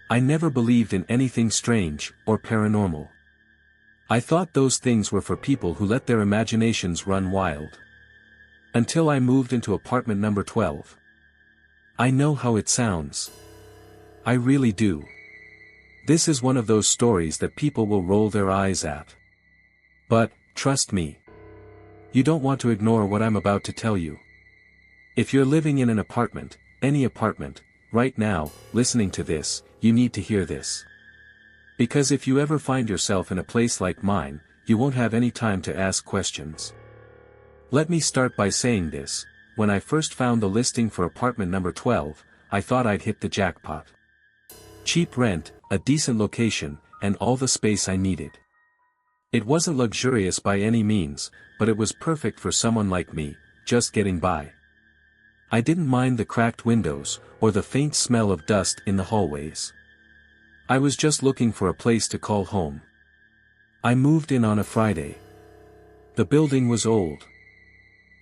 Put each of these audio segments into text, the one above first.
I never believed in anything strange or paranormal. I thought those things were for people who let their imaginations run wild. Until I moved into apartment number 12. I know how it sounds. I really do. This is one of those stories that people will roll their eyes at. But, trust me. You don't want to ignore what I'm about to tell you. If you're living in an apartment, any apartment, right now, listening to this, you need to hear this. Because if you ever find yourself in a place like mine, you won't have any time to ask questions. Let me start by saying this: when I first found the listing for apartment number 12, I thought I'd hit the jackpot. Cheap rent, a decent location, and all the space I needed. It wasn't luxurious by any means, but it was perfect for someone like me, just getting by. I didn't mind the cracked windows, or the faint smell of dust in the hallways. I was just looking for a place to call home. I moved in on a Friday. The building was old.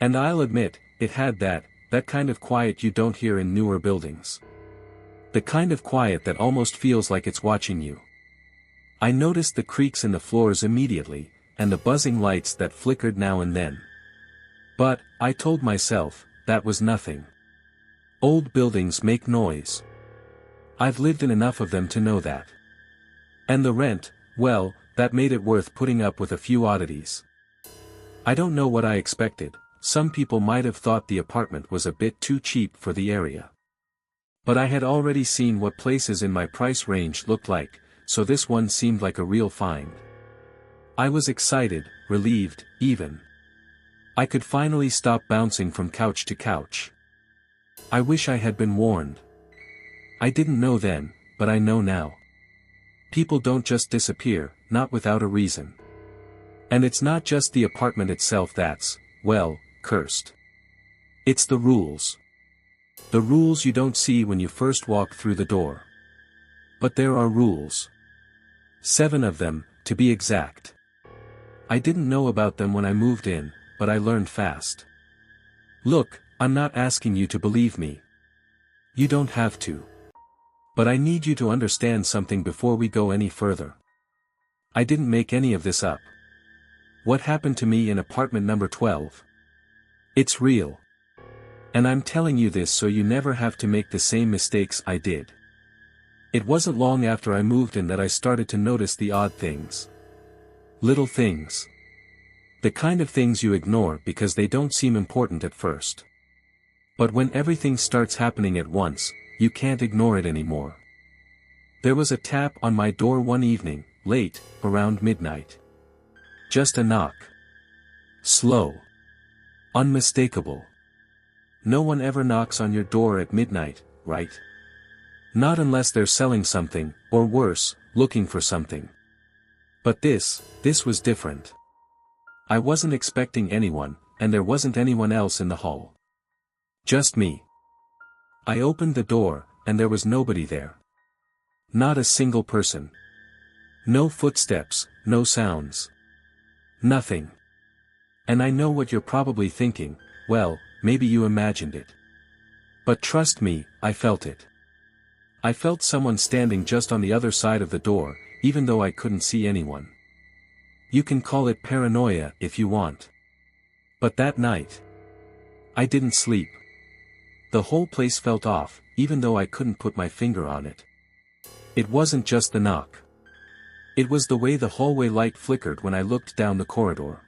And I'll admit, it had that kind of quiet you don't hear in newer buildings. The kind of quiet that almost feels like it's watching you. I noticed the creaks in the floors immediately, and the buzzing lights that flickered now and then. But, I told myself, that was nothing. Old buildings make noise. I've lived in enough of them to know that. And the rent, well, that made it worth putting up with a few oddities. I don't know what I expected. Some people might have thought the apartment was a bit too cheap for the area. But I had already seen what places in my price range looked like, so this one seemed like a real find. I was excited, relieved, even. I could finally stop bouncing from couch to couch. I wish I had been warned. I didn't know then, but I know now. People don't just disappear, not without a reason. And it's not just the apartment itself that's, well, cursed. It's the rules. The rules you don't see when you first walk through the door. But there are rules. 7 of them, to be exact. I didn't know about them when I moved in, but I learned fast. Look, I'm not asking you to believe me. You don't have to. But I need you to understand something before we go any further. I didn't make any of this up. What happened to me in apartment number 12? It's real. And I'm telling you this so you never have to make the same mistakes I did. It wasn't long after I moved in that I started to notice the odd things. Little things. The kind of things you ignore because they don't seem important at first. But when everything starts happening at once, you can't ignore it anymore. There was a tap on my door one evening, late, around midnight. Just a knock. Slow. Unmistakable. No one ever knocks on your door at midnight, right? Not unless they're selling something, or worse, looking for something. But this was different. I wasn't expecting anyone, and there wasn't anyone else in the hall. Just me. I opened the door, and there was nobody there. Not a single person. No footsteps, no sounds. Nothing. And I know what you're probably thinking, well, maybe you imagined it. But trust me, I felt it. I felt someone standing just on the other side of the door, even though I couldn't see anyone. You can call it paranoia if you want. But that night, I didn't sleep. The whole place felt off, even though I couldn't put my finger on it. It wasn't just the knock. It was the way the hallway light flickered when I looked down the corridor.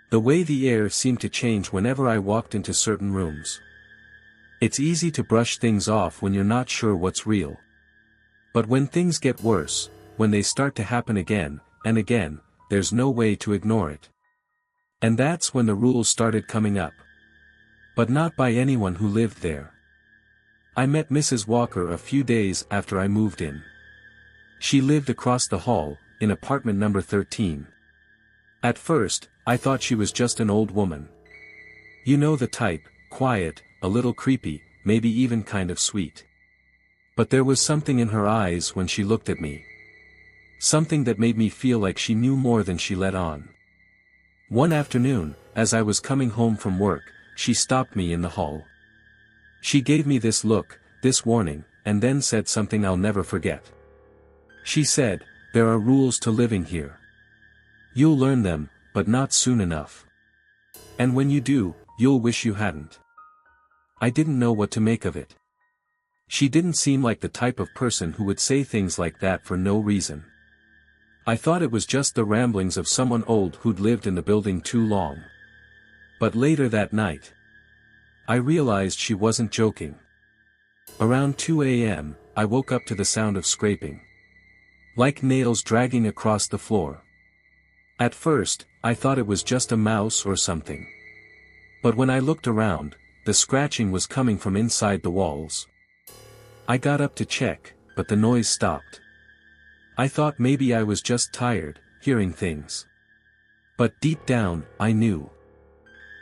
The way the air seemed to change whenever I walked into certain rooms. It's easy to brush things off when you're not sure what's real. But when things get worse, when they start to happen again, and again, there's no way to ignore it. And that's when the rules started coming up. But not by anyone who lived there. I met Mrs. Walker a few days after I moved in. She lived across the hall, in apartment number 13. At first, I thought she was just an old woman. You know the type, quiet, a little creepy, maybe even kind of sweet. But there was something in her eyes when she looked at me. Something that made me feel like she knew more than she let on. One afternoon, as I was coming home from work, she stopped me in the hall. She gave me this look, this warning, and then said something I'll never forget. She said, "There are rules to living here. You'll learn them, but not soon enough. And when you do, you'll wish you hadn't." I didn't know what to make of it. She didn't seem like the type of person who would say things like that for no reason. I thought it was just the ramblings of someone old who'd lived in the building too long. But later that night, I realized she wasn't joking. Around 2 a.m., I woke up to the sound of scraping. Like nails dragging across the floor. At first, I thought it was just a mouse or something. But when I looked around, the scratching was coming from inside the walls. I got up to check, but the noise stopped. I thought maybe I was just tired, hearing things. But deep down, I knew.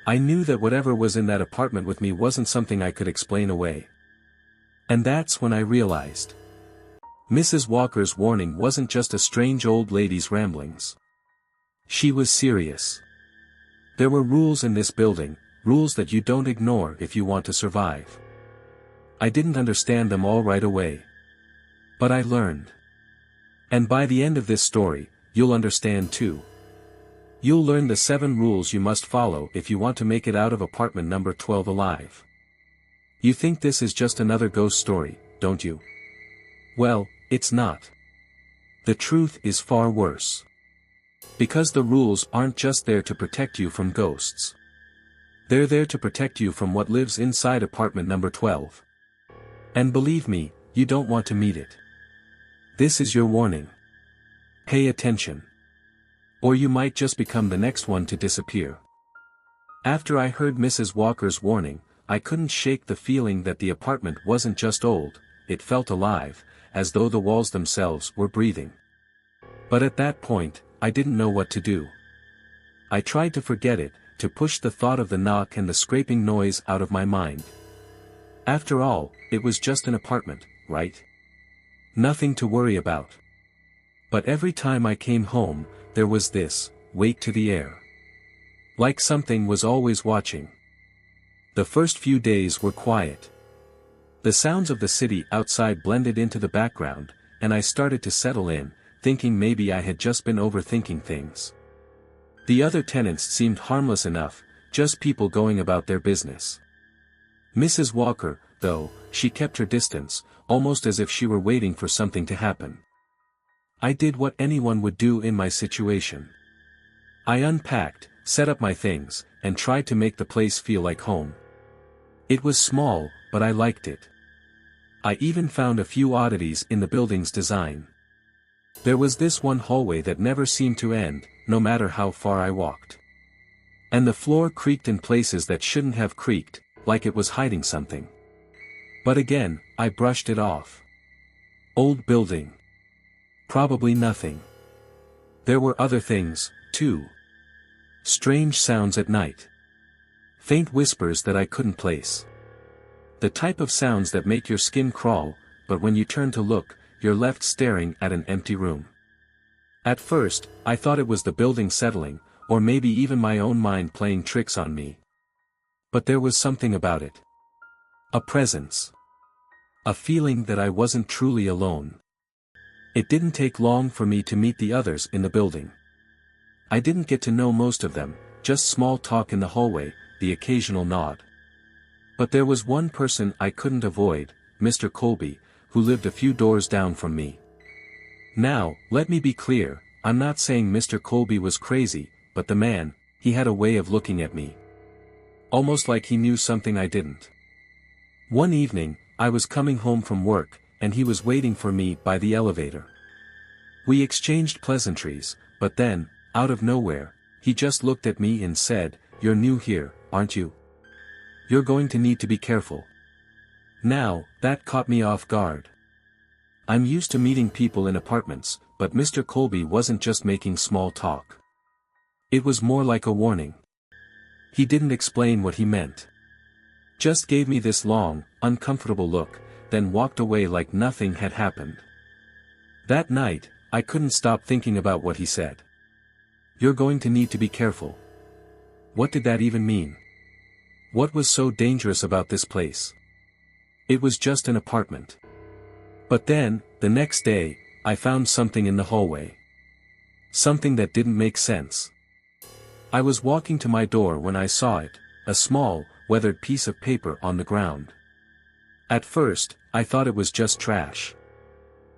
I knew that whatever was in that apartment with me wasn't something I could explain away. And that's when I realized. Mrs. Walker's warning wasn't just a strange old lady's ramblings. She was serious. There were rules in this building, rules that you don't ignore if you want to survive. I didn't understand them all right away. But I learned. And by the end of this story, you'll understand too. You'll learn the 7 rules you must follow if you want to make it out of apartment number 12 alive. You think this is just another ghost story, don't you? Well, it's not. The truth is far worse. Because the rules aren't just there to protect you from ghosts. They're there to protect you from what lives inside apartment number 12. And believe me, you don't want to meet it. This is your warning. Pay attention. Or you might just become the next one to disappear. After I heard Mrs. Walker's warning, I couldn't shake the feeling that the apartment wasn't just old, it felt alive, as though the walls themselves were breathing. But at that point, I didn't know what to do. I tried to forget it, to push the thought of the knock and the scraping noise out of my mind. After all, it was just an apartment, right? Nothing to worry about. But every time I came home, there was this weight to the air. Like something was always watching. The first few days were quiet. The sounds of the city outside blended into the background, and I started to settle in, thinking maybe I had just been overthinking things. The other tenants seemed harmless enough, just people going about their business. Mrs. Walker, though, she kept her distance, almost as if she were waiting for something to happen. I did what anyone would do in my situation. I unpacked, set up my things, and tried to make the place feel like home. It was small, but I liked it. I even found a few oddities in the building's design. There was this one hallway that never seemed to end, no matter how far I walked. And the floor creaked in places that shouldn't have creaked, like it was hiding something. But again, I brushed it off. Old building. Probably nothing. There were other things, too. Strange sounds at night. Faint whispers that I couldn't place. The type of sounds that make your skin crawl, but when you turn to look, you're left staring at an empty room. At first, I thought it was the building settling, or maybe even my own mind playing tricks on me. But there was something about it. A presence. A feeling that I wasn't truly alone. It didn't take long for me to meet the others in the building. I didn't get to know most of them, just small talk in the hallway, the occasional nod. But there was one person I couldn't avoid, Mr. Colby, who lived a few doors down from me. Now, let me be clear, I'm not saying Mr. Colby was crazy, but the man, he had a way of looking at me. Almost like he knew something I didn't. One evening, I was coming home from work, and he was waiting for me by the elevator. We exchanged pleasantries, but then, out of nowhere, he just looked at me and said, "You're new here, aren't you? You're going to need to be careful." Now, that caught me off guard. I'm used to meeting people in apartments, but Mr. Colby wasn't just making small talk. It was more like a warning. He didn't explain what he meant. Just gave me this long, uncomfortable look, then walked away like nothing had happened. That night, I couldn't stop thinking about what he said. "You're going to need to be careful." What did that even mean? What was so dangerous about this place? It was just an apartment. But then, the next day, I found something in the hallway. Something that didn't make sense. I was walking to my door when I saw it, a small, weathered piece of paper on the ground. At first, I thought it was just trash.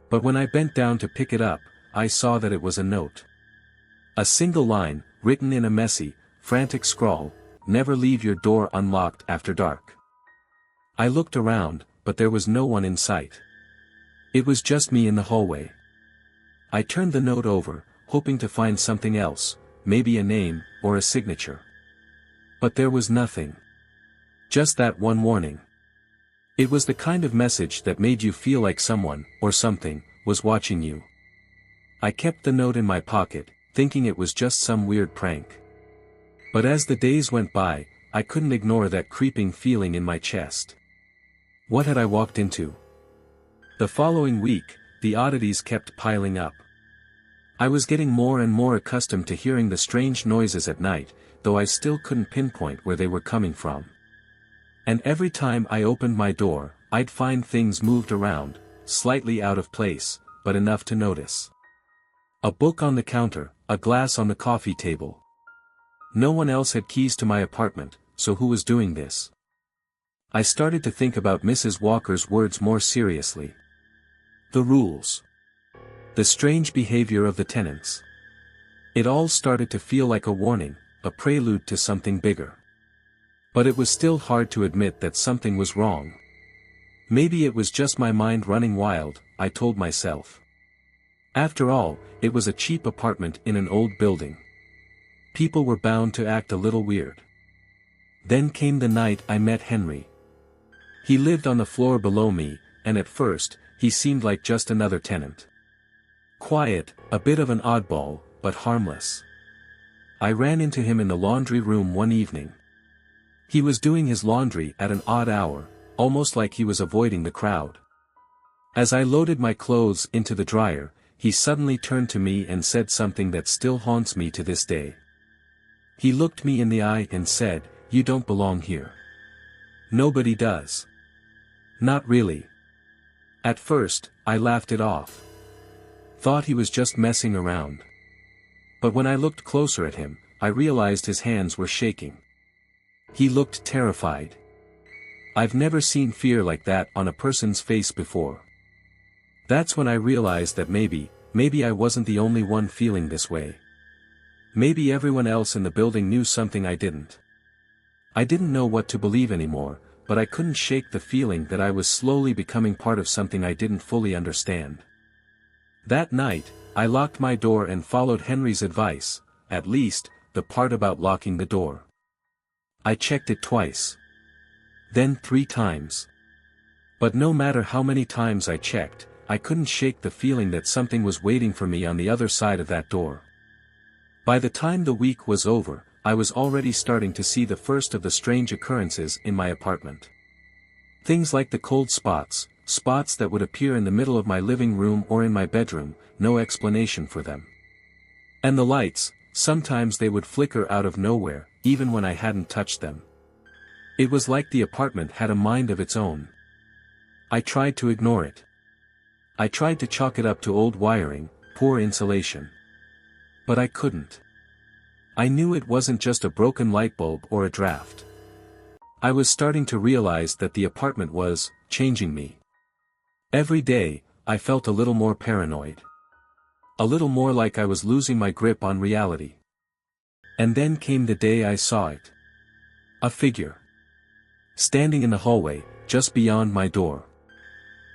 But when I bent down to pick it up, I saw that it was a note. A single line, written in a messy, frantic scrawl, "Never leave your door unlocked after dark." I looked around, but there was no one in sight. It was just me in the hallway. I turned the note over, hoping to find something else, maybe a name, or a signature. But there was nothing. Just that one warning. It was the kind of message that made you feel like someone, or something, was watching you. I kept the note in my pocket, thinking it was just some weird prank. But as the days went by, I couldn't ignore that creeping feeling in my chest. What had I walked into? The following week, the oddities kept piling up. I was getting more and more accustomed to hearing the strange noises at night, though I still couldn't pinpoint where they were coming from. And every time I opened my door, I'd find things moved around, slightly out of place, but enough to notice. A book on the counter, a glass on the coffee table. No one else had keys to my apartment, so who was doing this? I started to think about Mrs. Walker's words more seriously. The rules. The strange behavior of the tenants. It all started to feel like a warning, a prelude to something bigger. But it was still hard to admit that something was wrong. Maybe it was just my mind running wild, I told myself. After all, it was a cheap apartment in an old building. People were bound to act a little weird. Then came the night I met Henry. He lived on the floor below me, and at first, he seemed like just another tenant. Quiet, a bit of an oddball, but harmless. I ran into him in the laundry room one evening. He was doing his laundry at an odd hour, almost like he was avoiding the crowd. As I loaded my clothes into the dryer, he suddenly turned to me and said something that still haunts me to this day. He looked me in the eye and said, "You don't belong here." Nobody does. Not really. At first, I laughed it off. Thought he was just messing around. But when I looked closer at him, I realized his hands were shaking. He looked terrified. I've never seen fear like that on a person's face before. That's when I realized that maybe I wasn't the only one feeling this way. Maybe everyone else in the building knew something I didn't. I didn't know what to believe anymore, but I couldn't shake the feeling that I was slowly becoming part of something I didn't fully understand. That night, I locked my door and followed Henry's advice, at least, the part about locking the door. I checked it twice. Then 3 times. But no matter how many times I checked, I couldn't shake the feeling that something was waiting for me on the other side of that door. By the time the week was over, I was already starting to see the first of the strange occurrences in my apartment. Things like the cold spots that would appear in the middle of my living room or in my bedroom, no explanation for them. And the lights, sometimes they would flicker out of nowhere, even when I hadn't touched them. It was like the apartment had a mind of its own. I tried to ignore it. I tried to chalk it up to old wiring, poor insulation. But I couldn't. I knew it wasn't just a broken light bulb or a draft. I was starting to realize that the apartment was changing me. Every day, I felt a little more paranoid. A little more like I was losing my grip on reality. And then came the day I saw it. A figure. Standing in the hallway, just beyond my door.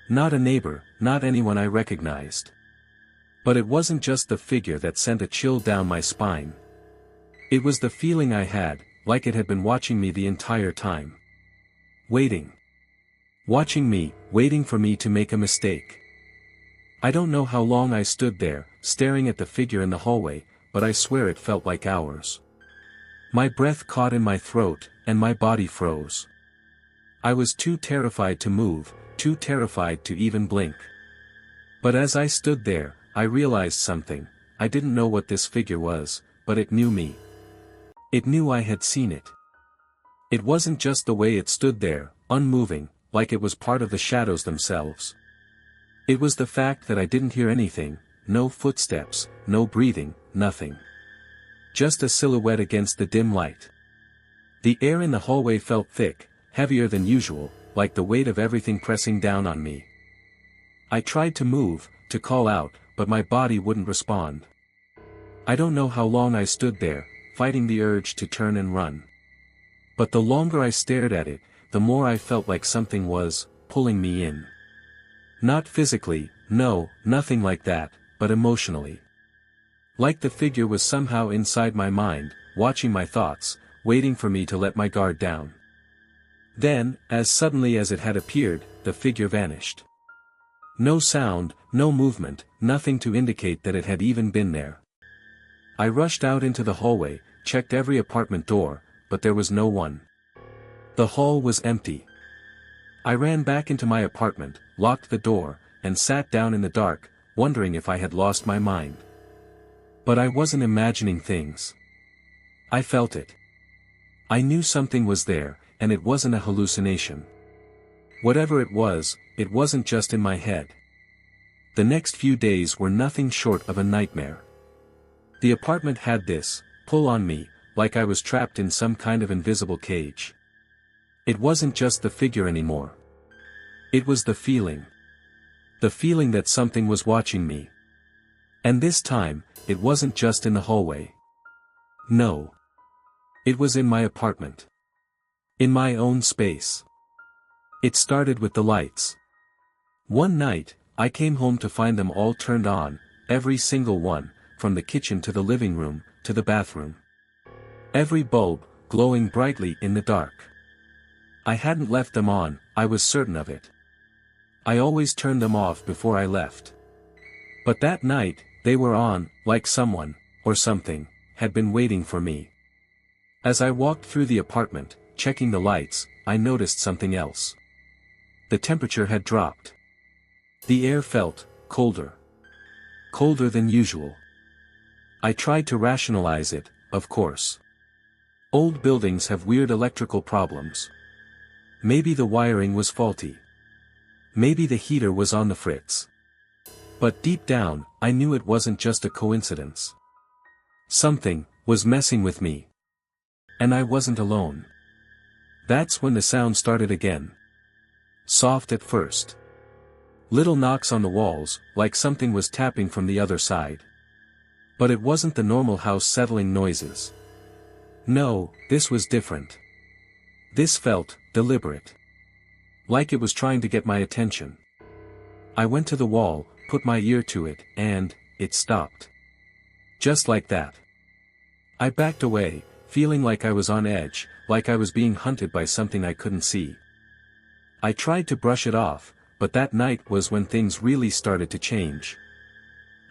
Not a neighbor, not anyone I recognized. But it wasn't just the figure that sent a chill down my spine. It was the feeling I had, like it had been watching me the entire time. Waiting. Watching me, waiting for me to make a mistake. I don't know how long I stood there, staring at the figure in the hallway, but I swear it felt like hours. My breath caught in my throat, and my body froze. I was too terrified to move, too terrified to even blink. But as I stood there, I realized something. I didn't know what this figure was, but it knew me. It knew I had seen it. It wasn't just the way it stood there, unmoving, like it was part of the shadows themselves. It was the fact that I didn't hear anything, no footsteps, no breathing, nothing. Just a silhouette against the dim light. The air in the hallway felt thick, heavier than usual, like the weight of everything pressing down on me. I tried to move, to call out, but my body wouldn't respond. I don't know how long I stood there, fighting the urge to turn and run. But the longer I stared at it, the more I felt like something was pulling me in. Not physically, no, nothing like that, but emotionally. Like the figure was somehow inside my mind, watching my thoughts, waiting for me to let my guard down. Then, as suddenly as it had appeared, the figure vanished. No sound, no movement, nothing to indicate that it had even been there. I rushed out into the hallway, checked every apartment door, but there was no one. The hall was empty. I ran back into my apartment, locked the door, and sat down in the dark, wondering if I had lost my mind. But I wasn't imagining things. I felt it. I knew something was there, and it wasn't a hallucination. Whatever it wasn't just in my head. The next few days were nothing short of a nightmare. The apartment had this pull on me, like I was trapped in some kind of invisible cage. It wasn't just the figure anymore. It was the feeling. The feeling that something was watching me. And this time, it wasn't just in the hallway. No. It was in my apartment. In my own space. It started with the lights. One night, I came home to find them all turned on, every single one, from the kitchen to the living room, to the bathroom. Every bulb, glowing brightly in the dark. I hadn't left them on, I was certain of it. I always turned them off before I left. But that night, they were on, like someone, or something, had been waiting for me. As I walked through the apartment, checking the lights, I noticed something else. The temperature had dropped. The air felt colder. Colder than usual. I tried to rationalize it, of course. Old buildings have weird electrical problems. Maybe the wiring was faulty. Maybe the heater was on the fritz. But deep down, I knew it wasn't just a coincidence. Something was messing with me. And I wasn't alone. That's when the sound started again. Soft at first. Little knocks on the walls, like something was tapping from the other side. But it wasn't the normal house settling noises. No, this was different. This felt deliberate. Like it was trying to get my attention. I went to the wall, put my ear to it, and it stopped. Just like that. I backed away, feeling like I was on edge, like I was being hunted by something I couldn't see. I tried to brush it off, but that night was when things really started to change.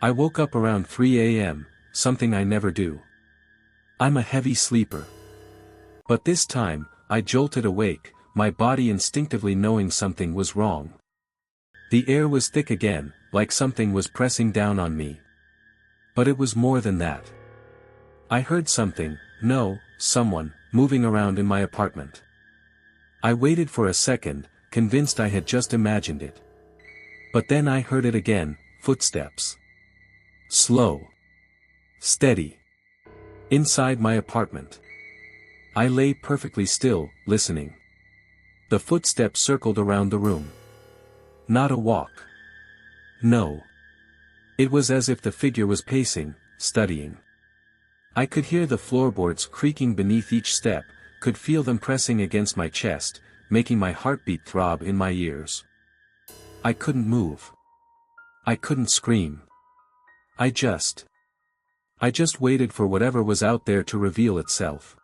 I woke up around 3 a.m., something I never do. I'm a heavy sleeper. But this time, I jolted awake, my body instinctively knowing something was wrong. The air was thick again, like something was pressing down on me. But it was more than that. I heard something, someone, moving around in my apartment. I waited for a second, convinced I had just imagined it. But then I heard it again, footsteps. Slow. Steady. Inside my apartment. I lay perfectly still, listening. The footsteps circled around the room. Not a walk. No. It was as if the figure was pacing, studying. I could hear the floorboards creaking beneath each step, could feel them pressing against my chest, making my heartbeat throb in my ears. I couldn't move. I couldn't scream. I just waited for whatever was out there to reveal itself.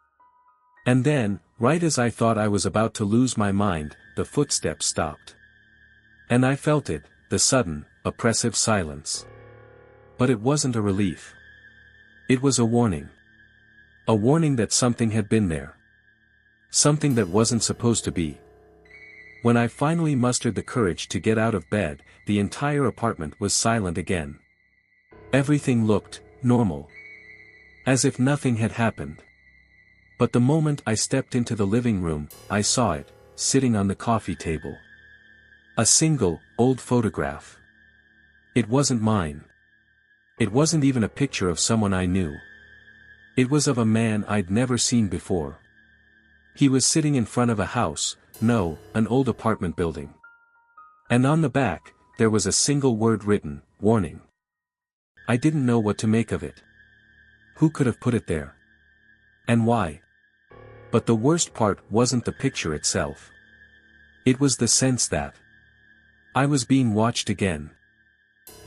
And then, right as I thought I was about to lose my mind, the footsteps stopped. And I felt it, the sudden, oppressive silence. But it wasn't a relief. It was a warning. A warning that something had been there. Something that wasn't supposed to be. When I finally mustered the courage to get out of bed, the entire apartment was silent again. Everything looked normal. As if nothing had happened. But the moment I stepped into the living room, I saw it, sitting on the coffee table. A single, old photograph. It wasn't mine. It wasn't even a picture of someone I knew. It was of a man I'd never seen before. He was sitting in front of a house, no, an old apartment building. And on the back, there was a single word written, warning. I didn't know what to make of it. Who could have put it there? And why? But the worst part wasn't the picture itself. It was the sense that I was being watched again.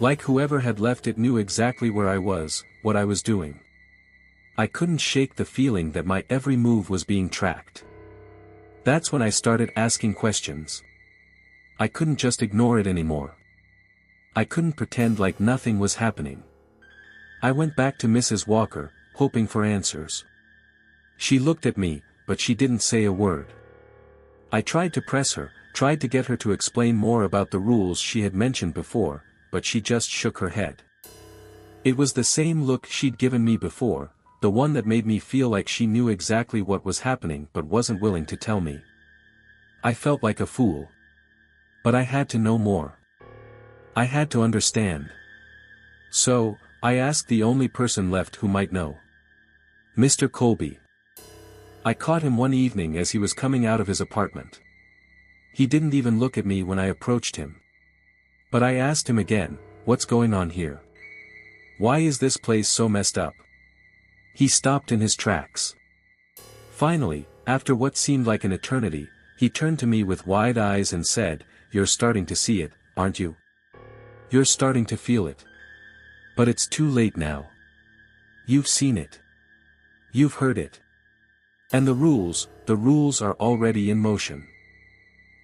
Like whoever had left it knew exactly where I was, what I was doing. I couldn't shake the feeling that my every move was being tracked. That's when I started asking questions. I couldn't just ignore it anymore. I couldn't pretend like nothing was happening. I went back to Mrs. Walker, hoping for answers. She looked at me, but she didn't say a word. I tried to press her, tried to get her to explain more about the rules she had mentioned before, but she just shook her head. It was the same look she'd given me before, the one that made me feel like she knew exactly what was happening but wasn't willing to tell me. I felt like a fool. But I had to know more. I had to understand. So, I asked the only person left who might know. Mr. Colby. I caught him one evening as he was coming out of his apartment. He didn't even look at me when I approached him. But I asked him again, what's going on here? Why is this place so messed up? He stopped in his tracks. Finally, after what seemed like an eternity, he turned to me with wide eyes and said, "You're starting to see it, aren't you? You're starting to feel it. But it's too late now. You've seen it. You've heard it. And the rules are already in motion."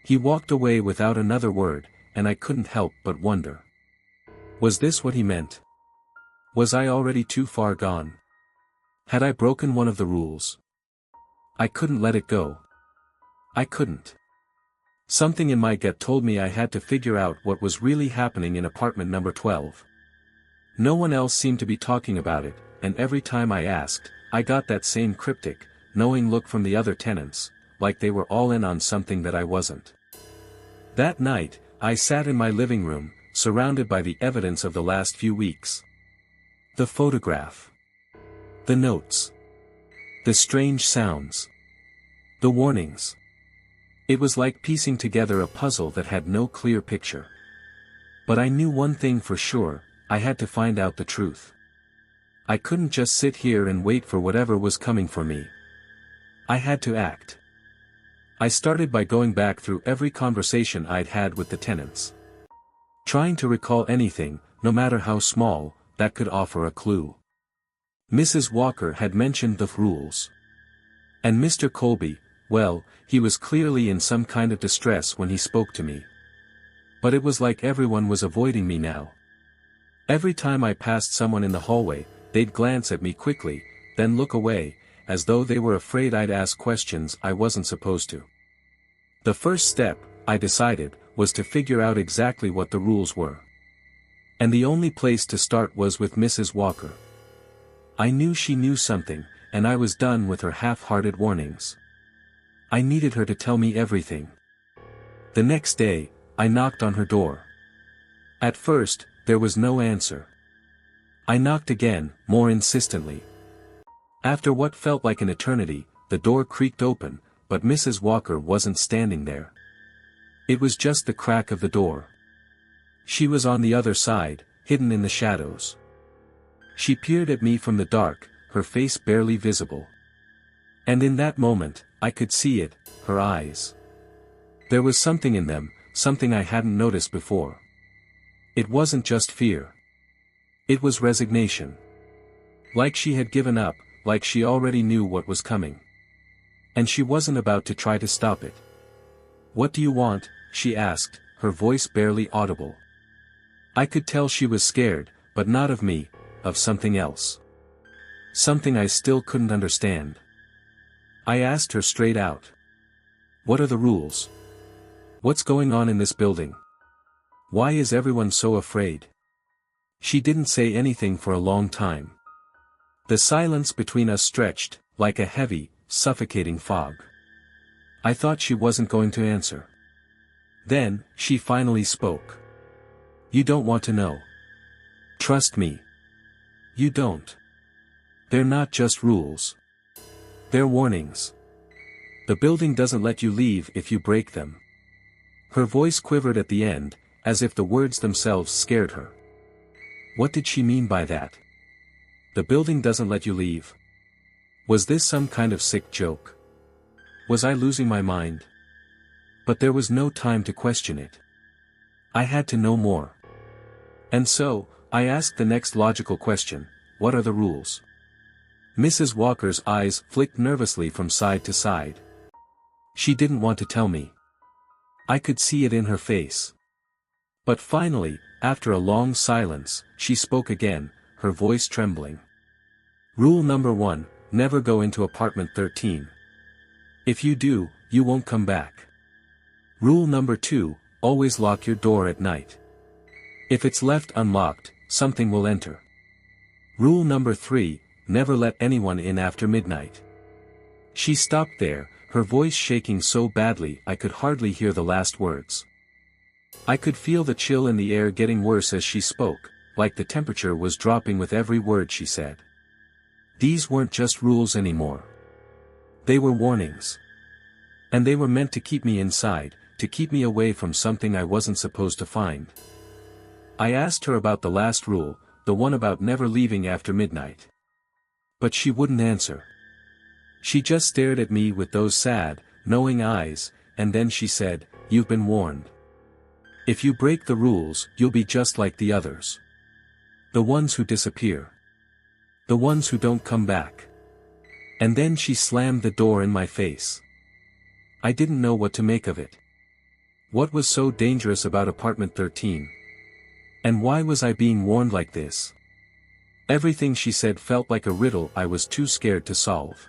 He walked away without another word, and I couldn't help but wonder. Was this what he meant? Was I already too far gone? Had I broken one of the rules? I couldn't let it go. I couldn't. Something in my gut told me I had to figure out what was really happening in apartment number 12. No one else seemed to be talking about it, and every time I asked, I got that same cryptic, knowing look from the other tenants, like they were all in on something that I wasn't. That night, I sat in my living room, surrounded by the evidence of the last few weeks. The photograph. The notes. The strange sounds. The warnings. It was like piecing together a puzzle that had no clear picture. But I knew one thing for sure, I had to find out the truth. I couldn't just sit here and wait for whatever was coming for me. I had to act. I started by going back through every conversation I'd had with the tenants. Trying to recall anything, no matter how small, that could offer a clue. Mrs. Walker had mentioned the rules. And Mr. Colby, well, he was clearly in some kind of distress when he spoke to me. But it was like everyone was avoiding me now. Every time I passed someone in the hallway, they'd glance at me quickly, then look away, as though they were afraid I'd ask questions I wasn't supposed to. The first step, I decided, was to figure out exactly what the rules were. And the only place to start was with Mrs. Walker. I knew she knew something, and I was done with her half-hearted warnings. I needed her to tell me everything. The next day, I knocked on her door. At first, there was no answer. I knocked again, more insistently. After what felt like an eternity, the door creaked open, but Mrs. Walker wasn't standing there. It was just the crack of the door. She was on the other side, hidden in the shadows. She peered at me from the dark, her face barely visible. And in that moment, I could see it, her eyes. There was something in them, something I hadn't noticed before. It wasn't just fear. It was resignation. Like she had given up, like she already knew what was coming. And she wasn't about to try to stop it. "What do you want?" she asked, her voice barely audible. I could tell she was scared, but not of me, of something else. Something I still couldn't understand. I asked her straight out. "What are the rules? What's going on in this building? Why is everyone so afraid?" She didn't say anything for a long time. The silence between us stretched, like a heavy, suffocating fog. I thought she wasn't going to answer. Then, she finally spoke. "You don't want to know. Trust me. You don't. They're not just rules. They're warnings. The building doesn't let you leave if you break them. Her voice quivered at the end, as if the words themselves scared her. What did she mean by that? The building doesn't let you leave. Was this some kind of sick joke? Was I losing my mind? But there was no time to question it. I had to know more. And so, I asked the next logical question: what are the rules? Mrs. Walker's eyes flicked nervously from side to side. She didn't want to tell me. I could see it in her face. But finally, after a long silence, she spoke again, her voice trembling. Rule number 1, never go into apartment 13. If you do, you won't come back. Rule number 2, always lock your door at night. If it's left unlocked, something will enter. Rule number 3, never let anyone in after midnight. She stopped there, her voice shaking so badly I could hardly hear the last words. I could feel the chill in the air getting worse as she spoke, like the temperature was dropping with every word she said. These weren't just rules anymore. They were warnings. And they were meant to keep me inside, to keep me away from something I wasn't supposed to find. I asked her about the last rule, the one about never leaving after midnight. But she wouldn't answer. She just stared at me with those sad, knowing eyes, and then she said, "You've been warned. If you break the rules, you'll be just like the others. The ones who disappear. The ones who don't come back." And then she slammed the door in my face. I didn't know what to make of it. What was so dangerous about apartment 13? And why was I being warned like this? Everything she said felt like a riddle I was too scared to solve.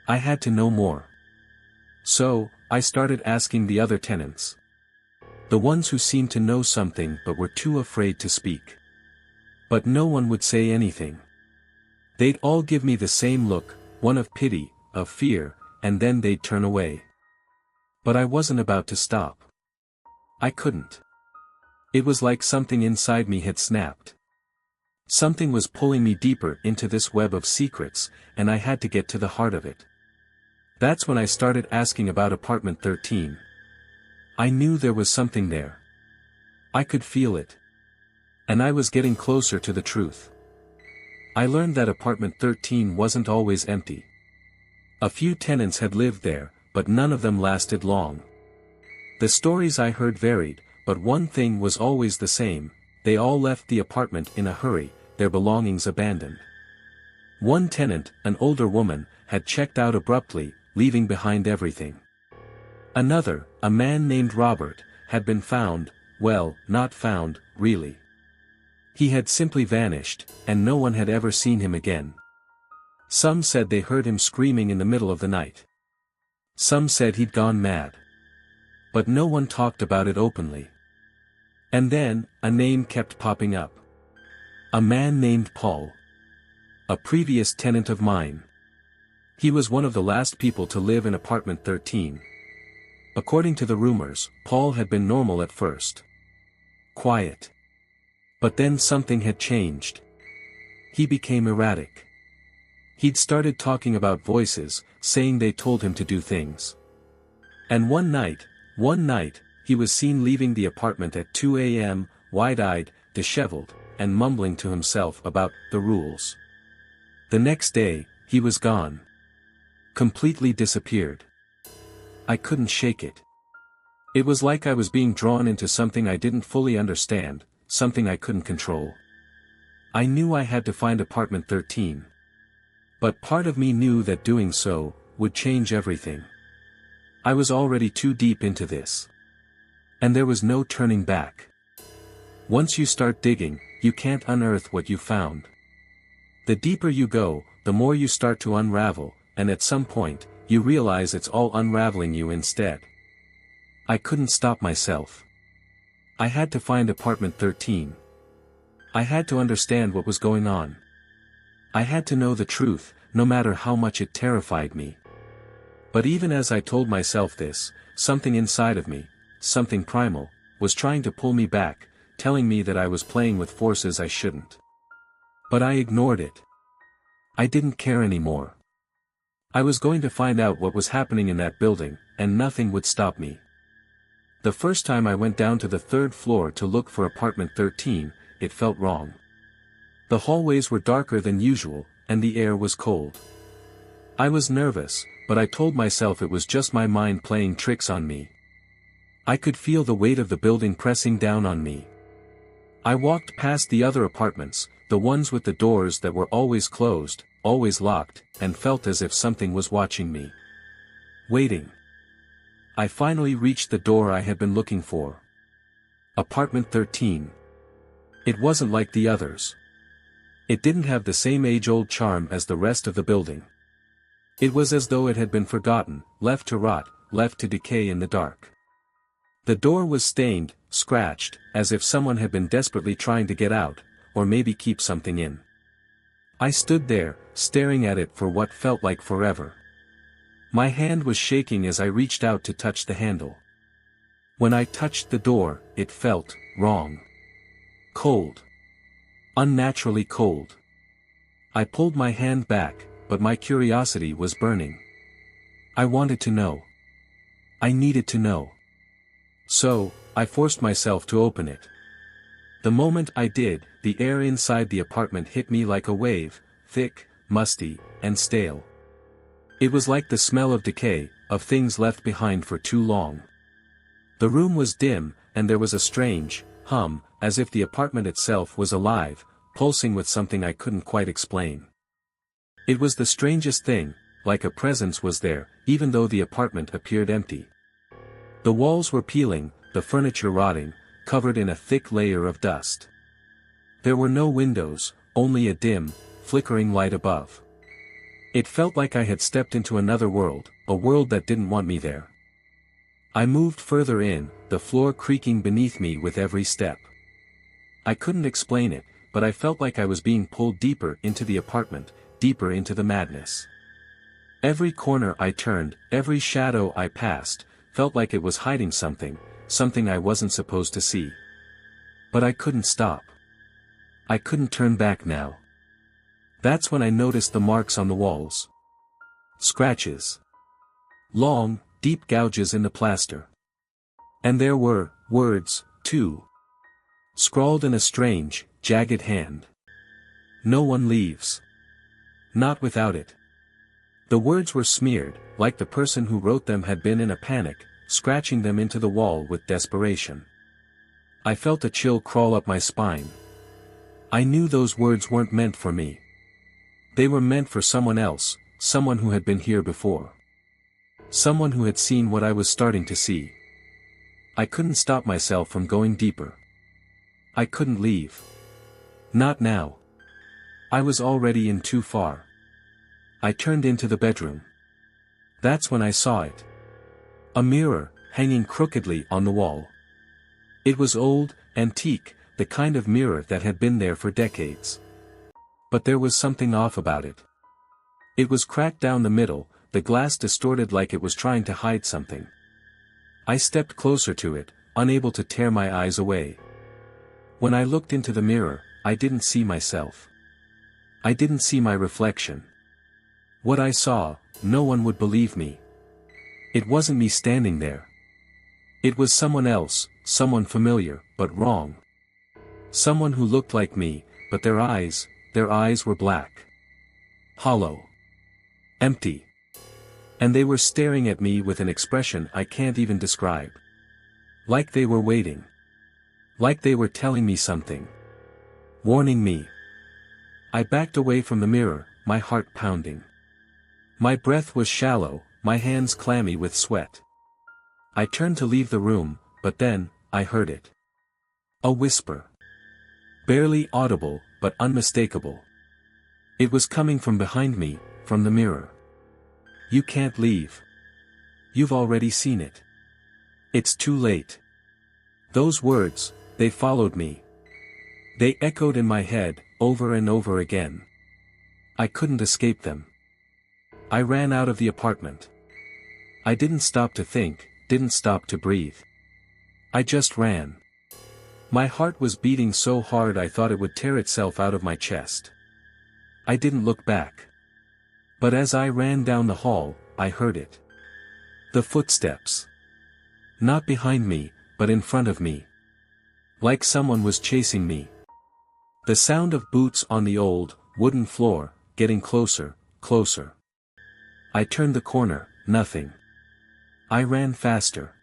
I had to know more. So, I started asking the other tenants. The ones who seemed to know something but were too afraid to speak. But no one would say anything. They'd all give me the same look, one of pity, of fear, and then they'd turn away. But I wasn't about to stop. I couldn't. It was like something inside me had snapped. Something was pulling me deeper into this web of secrets, and I had to get to the heart of it. That's when I started asking about apartment 13. I knew there was something there. I could feel it. And I was getting closer to the truth. I learned that apartment 13 wasn't always empty. A few tenants had lived there, but none of them lasted long. The stories I heard varied, but one thing was always the same: they all left the apartment in a hurry, their belongings abandoned. One tenant, an older woman, had checked out abruptly, leaving behind everything. Another, a man named Robert, had been found, well, not found, really. He had simply vanished, and no one had ever seen him again. Some said they heard him screaming in the middle of the night. Some said he'd gone mad. But no one talked about it openly. And then, a name kept popping up. A man named Paul. A previous tenant of mine. He was one of the last people to live in apartment 13. According to the rumors, Paul had been normal at first. Quiet. But then something had changed. He became erratic. He'd started talking about voices, saying they told him to do things. And one night, he was seen leaving the apartment at 2 a.m., wide-eyed, disheveled, and mumbling to himself about the rules. The next day, he was gone. Completely disappeared. I couldn't shake it. It was like I was being drawn into something I didn't fully understand, something I couldn't control. I knew I had to find apartment 13. But part of me knew that doing so would change everything. I was already too deep into this. And there was no turning back. Once you start digging, you can't unearth what you found. The deeper you go, the more you start to unravel, and at some point, you realize it's all unraveling you instead. I couldn't stop myself. I had to find apartment 13. I had to understand what was going on. I had to know the truth, no matter how much it terrified me. But even as I told myself this, something inside of me, something primal, was trying to pull me back, telling me that I was playing with forces I shouldn't. But I ignored it. I didn't care anymore. I was going to find out what was happening in that building, and nothing would stop me. The first time I went down to the 3rd floor to look for apartment 13, it felt wrong. The hallways were darker than usual, and the air was cold. I was nervous, but I told myself it was just my mind playing tricks on me. I could feel the weight of the building pressing down on me. I walked past the other apartments, the ones with the doors that were always closed, always locked, and felt as if something was watching me. Waiting. I finally reached the door I had been looking for. Apartment 13. It wasn't like the others. It didn't have the same age-old charm as the rest of the building. It was as though it had been forgotten, left to rot, left to decay in the dark. The door was stained, scratched, as if someone had been desperately trying to get out, or maybe keep something in. I stood there, staring at it for what felt like forever. My hand was shaking as I reached out to touch the handle. When I touched the door, it felt wrong. Cold. Unnaturally cold. I pulled my hand back, but my curiosity was burning. I wanted to know. I needed to know. So, I forced myself to open it. The moment I did, the air inside the apartment hit me like a wave, thick, musty, and stale. It was like the smell of decay, of things left behind for too long. The room was dim, and there was a strange hum, as if the apartment itself was alive, pulsing with something I couldn't quite explain. It was the strangest thing, like a presence was there, even though the apartment appeared empty. The walls were peeling, the furniture rotting, covered in a thick layer of dust. There were no windows, only a dim, flickering light above. It felt like I had stepped into another world, a world that didn't want me there. I moved further in, the floor creaking beneath me with every step. I couldn't explain it, but I felt like I was being pulled deeper into the apartment, deeper into the madness. Every corner I turned, every shadow I passed, felt like it was hiding something, something I wasn't supposed to see. But I couldn't stop. I couldn't turn back now. That's when I noticed the marks on the walls. Scratches. Long, deep gouges in the plaster. And there were words, too. Scrawled in a strange, jagged hand. No one leaves. Not without it. The words were smeared, like the person who wrote them had been in a panic, scratching them into the wall with desperation. I felt a chill crawl up my spine. I knew those words weren't meant for me. They were meant for someone else, someone who had been here before. Someone who had seen what I was starting to see. I couldn't stop myself from going deeper. I couldn't leave. Not now. I was already in too far. I turned into the bedroom. That's when I saw it. A mirror, hanging crookedly on the wall. It was old, antique, the kind of mirror that had been there for decades. But there was something off about it. It was cracked down the middle, the glass distorted like it was trying to hide something. I stepped closer to it, unable to tear my eyes away. When I looked into the mirror, I didn't see myself. I didn't see my reflection. What I saw, no one would believe me. It wasn't me standing there. It was someone else, someone familiar, but wrong. Someone who looked like me, but their eyes were black. Hollow. Empty. And they were staring at me with an expression I can't even describe. Like they were waiting. Like they were telling me something. Warning me. I backed away from the mirror, my heart pounding. My breath was shallow, my hands clammy with sweat. I turned to leave the room, but then, I heard it. A whisper. Barely audible, but unmistakable. It was coming from behind me, from the mirror. You can't leave. You've already seen it. It's too late. Those words, they followed me. They echoed in my head, over and over again. I couldn't escape them. I ran out of the apartment. I didn't stop to think, didn't stop to breathe. I just ran. My heart was beating so hard I thought it would tear itself out of my chest. I didn't look back. But as I ran down the hall, I heard it. The footsteps. Not behind me, but in front of me. Like someone was chasing me. The sound of boots on the old, wooden floor, getting closer, closer. I turned the corner, nothing. I ran faster.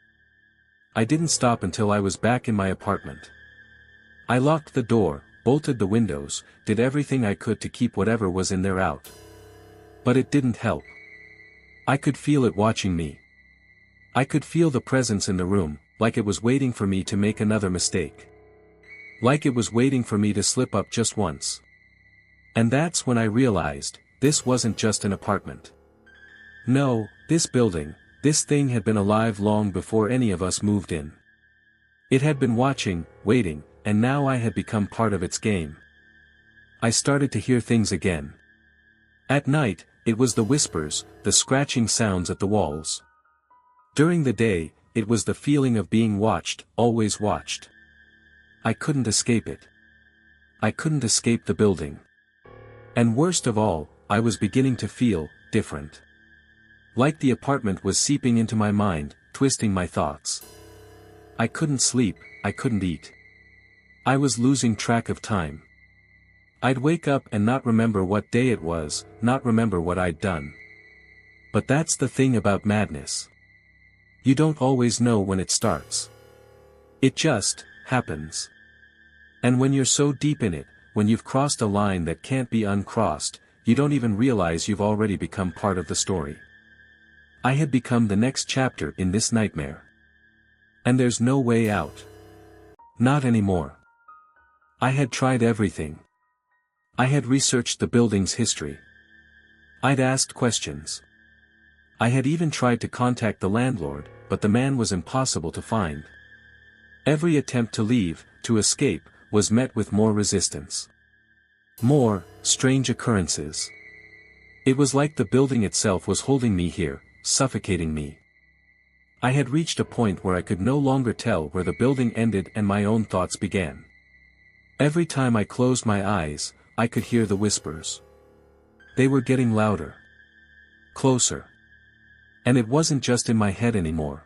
I didn't stop until I was back in my apartment. I locked the door, bolted the windows, did everything I could to keep whatever was in there out. But it didn't help. I could feel it watching me. I could feel the presence in the room, like it was waiting for me to make another mistake. Like it was waiting for me to slip up just once. And that's when I realized, this wasn't just an apartment. No, this building, this thing had been alive long before any of us moved in. It had been watching, waiting, and now I had become part of its game. I started to hear things again. At night, it was the whispers, the scratching sounds at the walls. During the day, it was the feeling of being watched, always watched. I couldn't escape it. I couldn't escape the building. And worst of all, I was beginning to feel different. Like the apartment was seeping into my mind, twisting my thoughts. I couldn't sleep, I couldn't eat. I was losing track of time. I'd wake up and not remember what day it was, not remember what I'd done. But that's the thing about madness. You don't always know when it starts. It just happens. And when you're so deep in it, when you've crossed a line that can't be uncrossed, you don't even realize you've already become part of the story. I had become the next chapter in this nightmare. And there's no way out. Not anymore. I had tried everything. I had researched the building's history. I'd asked questions. I had even tried to contact the landlord, but the man was impossible to find. Every attempt to leave, to escape, was met with more resistance. More strange occurrences. It was like the building itself was holding me here, suffocating me. I had reached a point where I could no longer tell where the building ended and my own thoughts began. Every time I closed my eyes, I could hear the whispers. They were getting louder. Closer. And it wasn't just in my head anymore.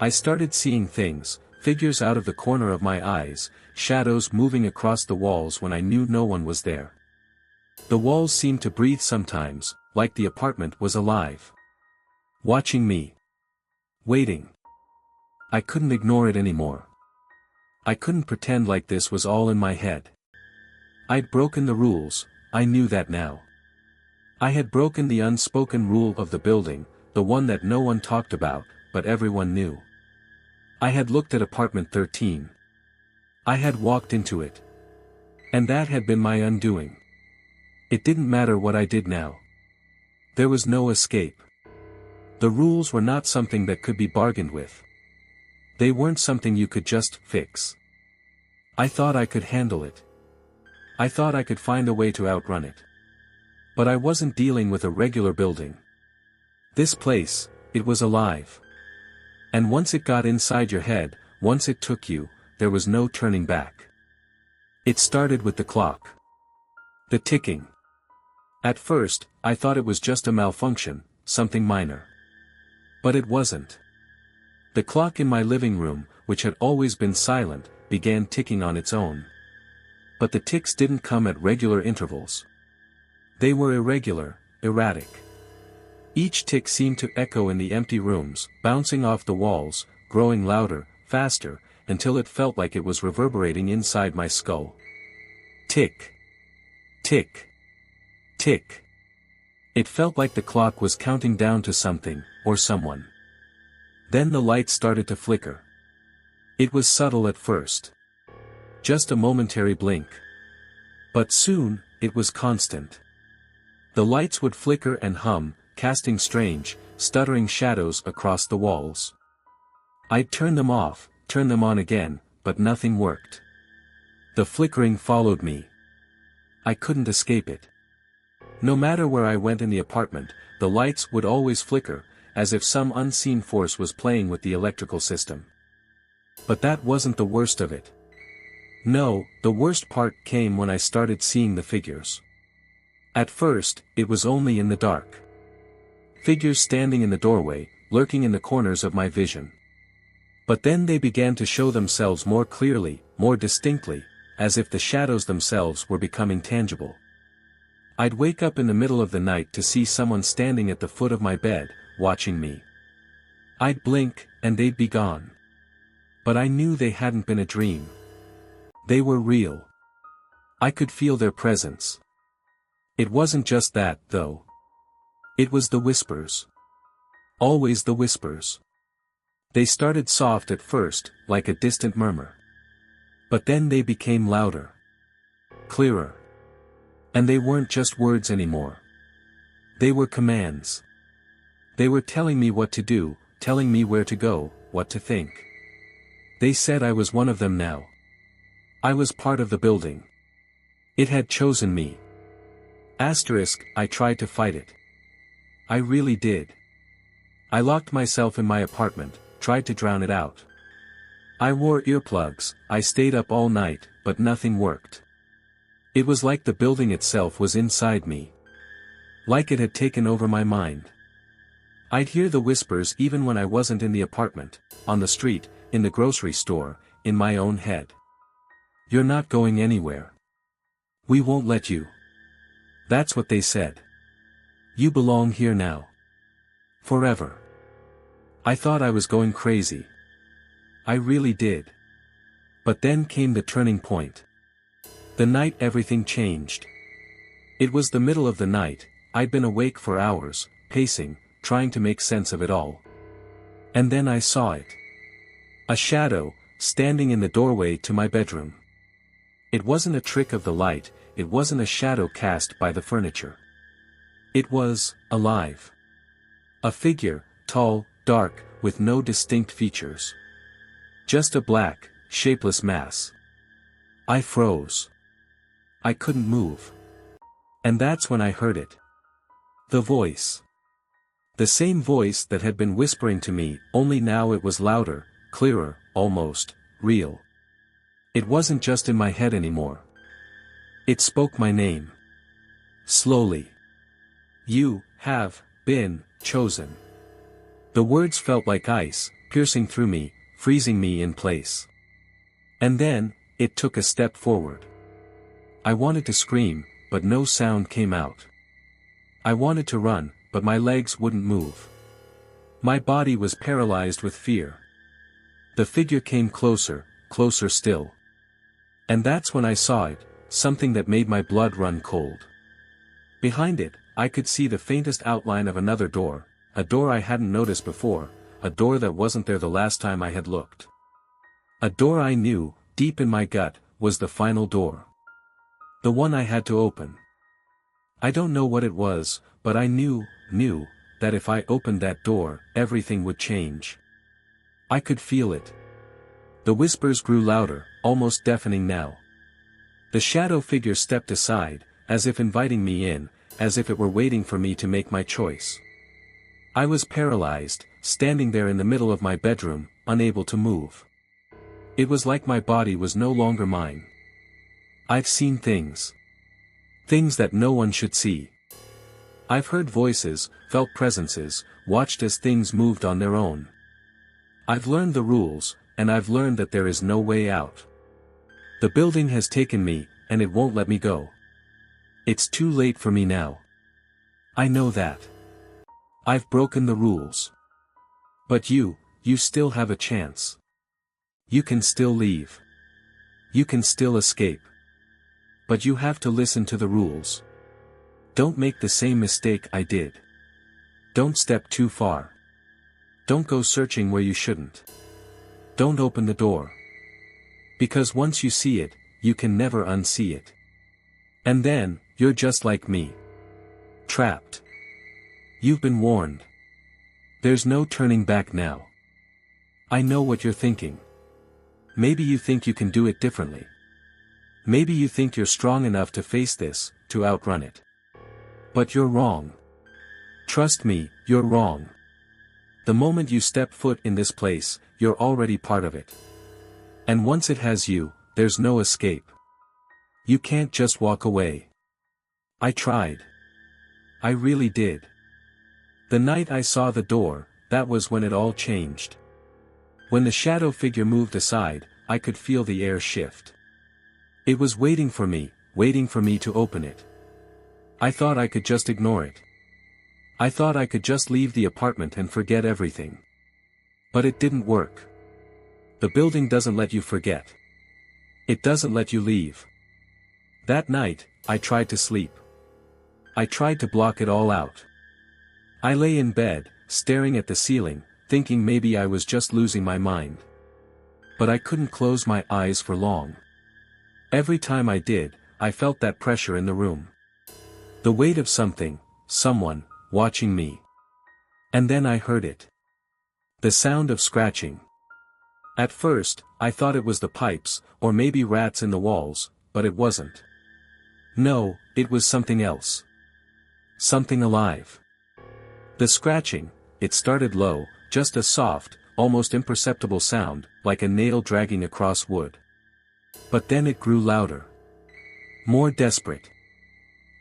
I started seeing things, figures out of the corner of my eyes, shadows moving across the walls when I knew no one was there. The walls seemed to breathe sometimes, like the apartment was alive. Watching me. Waiting. I couldn't ignore it anymore. I couldn't pretend like this was all in my head. I'd broken the rules, I knew that now. I had broken the unspoken rule of the building, the one that no one talked about, but everyone knew. I had looked at apartment 13. I had walked into it. And that had been my undoing. It didn't matter what I did now. There was no escape. The rules were not something that could be bargained with. They weren't something you could just fix. I thought I could handle it. I thought I could find a way to outrun it. But I wasn't dealing with a regular building. This place, it was alive. And once it got inside your head, once it took you, there was no turning back. It started with the clock. The ticking. At first, I thought it was just a malfunction, something minor. But it wasn't. The clock in my living room, which had always been silent, began ticking on its own. But the ticks didn't come at regular intervals. They were irregular, erratic. Each tick seemed to echo in the empty rooms, bouncing off the walls, growing louder, faster, until it felt like it was reverberating inside my skull. Tick. Tick. Tick. It felt like the clock was counting down to something, or someone. Then the lights started to flicker. It was subtle at first. Just a momentary blink. But soon, it was constant. The lights would flicker and hum, casting strange, stuttering shadows across the walls. I'd turn them off, turn them on again, but nothing worked. The flickering followed me. I couldn't escape it. No matter where I went in the apartment, the lights would always flicker, as if some unseen force was playing with the electrical system. But that wasn't the worst of it. No, the worst part came when I started seeing the figures. At first, it was only in the dark. Figures standing in the doorway, lurking in the corners of my vision. But then they began to show themselves more clearly, more distinctly, as if the shadows themselves were becoming tangible. I'd wake up in the middle of the night to see someone standing at the foot of my bed, watching me. I'd blink, and they'd be gone. But I knew they hadn't been a dream. They were real. I could feel their presence. It wasn't just that, though. It was the whispers. Always the whispers. They started soft at first, like a distant murmur. But then they became louder. Clearer. And they weren't just words anymore. They were commands. They were telling me what to do, telling me where to go, what to think. They said I was one of them now. I was part of the building. It had chosen me. Asterisk, I tried to fight it. I really did. I locked myself in my apartment, tried to drown it out. I wore earplugs, I stayed up all night, but nothing worked. It was like the building itself was inside me. Like it had taken over my mind. I'd hear the whispers even when I wasn't in the apartment, on the street, in the grocery store, in my own head. You're not going anywhere. We won't let you. That's what they said. You belong here now. Forever. I thought I was going crazy. I really did. But then came the turning point. The night everything changed. It was the middle of the night, I'd been awake for hours, pacing, trying to make sense of it all. And then I saw it. A shadow, standing in the doorway to my bedroom. It wasn't a trick of the light, it wasn't a shadow cast by the furniture. It was, alive. A figure, tall, dark, with no distinct features. Just a black, shapeless mass. I froze. I couldn't move. And that's when I heard it. The voice. The same voice that had been whispering to me, only now it was louder, clearer, almost, real. It wasn't just in my head anymore. It spoke my name. Slowly. You have been chosen. The words felt like ice, piercing through me, freezing me in place. And then, it took a step forward. I wanted to scream, but no sound came out. I wanted to run, but my legs wouldn't move. My body was paralyzed with fear. The figure came closer, closer still. And that's when I saw it, something that made my blood run cold. Behind it, I could see the faintest outline of another door, a door I hadn't noticed before, a door that wasn't there the last time I had looked. A door I knew, deep in my gut, was the final door. The one I had to open. I don't know what it was, but I knew, that if I opened that door, everything would change. I could feel it. The whispers grew louder, almost deafening now. The shadow figure stepped aside, as if inviting me in, as if it were waiting for me to make my choice. I was paralyzed, standing there in the middle of my bedroom, unable to move. It was like my body was no longer mine. I've seen things. Things that no one should see. I've heard voices, felt presences, watched as things moved on their own. I've learned the rules, and I've learned that there is no way out. The building has taken me, and it won't let me go. It's too late for me now. I know that. I've broken the rules. But you still have a chance. You can still leave. You can still escape. But you have to listen to the rules. Don't make the same mistake I did. Don't step too far. Don't go searching where you shouldn't. Don't open the door. Because once you see it, you can never unsee it. And then, you're just like me. Trapped. You've been warned. There's no turning back now. I know what you're thinking. Maybe you think you can do it differently. Maybe you think you're strong enough to face this, to outrun it. But you're wrong. Trust me, you're wrong. The moment you step foot in this place, you're already part of it. And once it has you, there's no escape. You can't just walk away. I tried. I really did. The night I saw the door, that was when it all changed. When the shadow figure moved aside, I could feel the air shift. It was waiting for me to open it. I thought I could just ignore it. I thought I could just leave the apartment and forget everything. But it didn't work. The building doesn't let you forget. It doesn't let you leave. That night, I tried to sleep. I tried to block it all out. I lay in bed, staring at the ceiling, thinking maybe I was just losing my mind. But I couldn't close my eyes for long. Every time I did, I felt that pressure in the room. The weight of something, someone, watching me. And then I heard it. The sound of scratching. At first, I thought it was the pipes, or maybe rats in the walls, but it wasn't. No, it was something else. Something alive. The scratching, it started low, just a soft, almost imperceptible sound, like a nail dragging across wood. But then it grew louder. More desperate.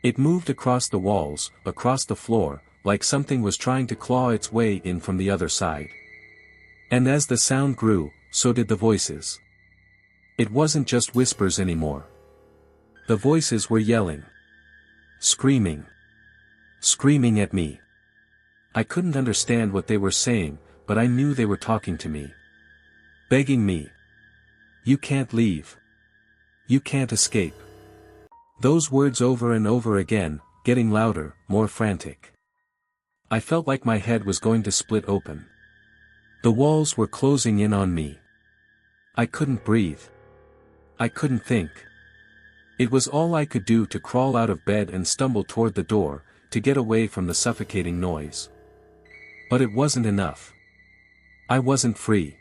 It moved across the walls, across the floor, like something was trying to claw its way in from the other side. And as the sound grew, so did the voices. It wasn't just whispers anymore. The voices were yelling. Screaming. Screaming at me. I couldn't understand what they were saying, but I knew they were talking to me. Begging me. You can't leave. You can't escape. Those words over and over again, getting louder, more frantic. I felt like my head was going to split open. The walls were closing in on me. I couldn't breathe. I couldn't think. It was all I could do to crawl out of bed and stumble toward the door, to get away from the suffocating noise. But it wasn't enough. I wasn't free.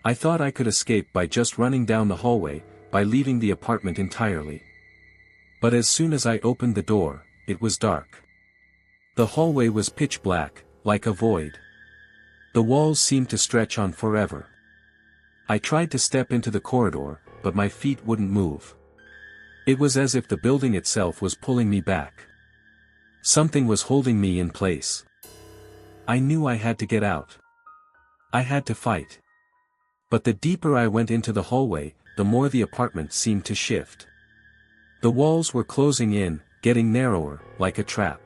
I thought I could escape by just running down the hallway, by leaving the apartment entirely. But as soon as I opened the door, it was dark. The hallway was pitch black, like a void. The walls seemed to stretch on forever. I tried to step into the corridor, but my feet wouldn't move. It was as if the building itself was pulling me back. Something was holding me in place. I knew I had to get out. I had to fight. But the deeper I went into the hallway, the more the apartment seemed to shift. The walls were closing in, getting narrower, like a trap.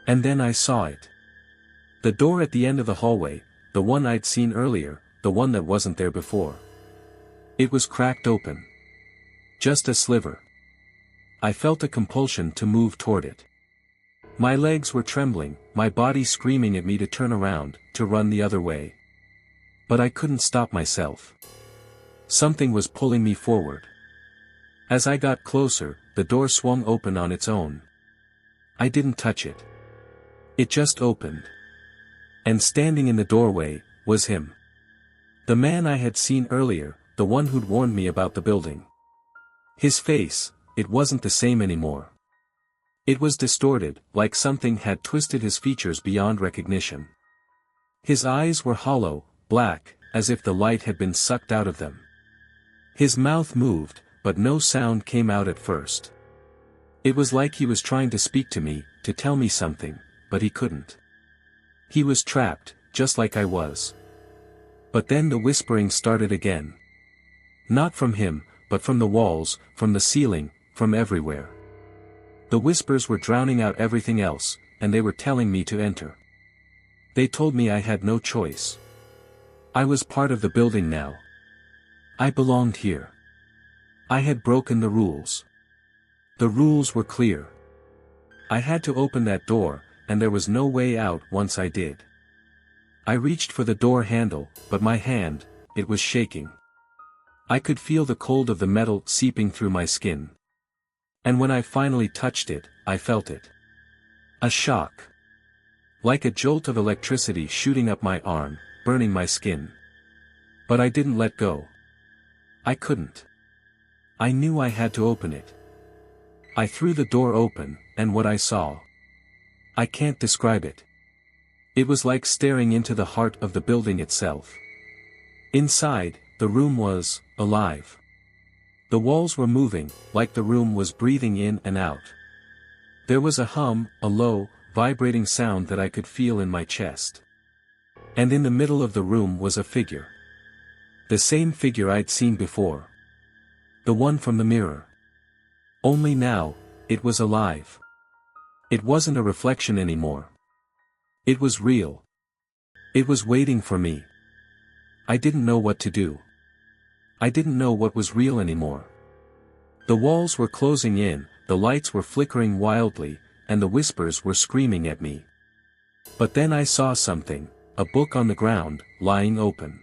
And then I saw it. The door at the end of the hallway, the one I'd seen earlier, the one that wasn't there before. It was cracked open. Just a sliver. I felt a compulsion to move toward it. My legs were trembling, my body screaming at me to turn around, to run the other way. But I couldn't stop myself. Something was pulling me forward. As I got closer, the door swung open on its own. I didn't touch it. It just opened. And standing in the doorway, was him. The man I had seen earlier, the one who'd warned me about the building. His face, it wasn't the same anymore. It was distorted, like something had twisted his features beyond recognition. His eyes were hollow, black, as if the light had been sucked out of them. His mouth moved, but no sound came out at first. It was like he was trying to speak to me, to tell me something, but he couldn't. He was trapped, just like I was. But then the whispering started again. Not from him, but from the walls, from the ceiling, from everywhere. The whispers were drowning out everything else, and they were telling me to enter. They told me I had no choice. I was part of the building now. I belonged here. I had broken the rules. The rules were clear. I had to open that door, and there was no way out once I did. I reached for the door handle, but my hand, it was shaking. I could feel the cold of the metal seeping through my skin. And when I finally touched it, I felt it. A shock. Like a jolt of electricity shooting up my arm, burning my skin. But I didn't let go. I couldn't. I knew I had to open it. I threw the door open, and what I saw. I can't describe it. It was like staring into the heart of the building itself. Inside, the room was alive. The walls were moving, like the room was breathing in and out. There was a hum, a low, vibrating sound that I could feel in my chest. And in the middle of the room was a figure. The same figure I'd seen before. The one from the mirror. Only now, it was alive. It wasn't a reflection anymore. It was real. It was waiting for me. I didn't know what to do. I didn't know what was real anymore. The walls were closing in, the lights were flickering wildly, and the whispers were screaming at me. But then I saw something, a book on the ground, lying open.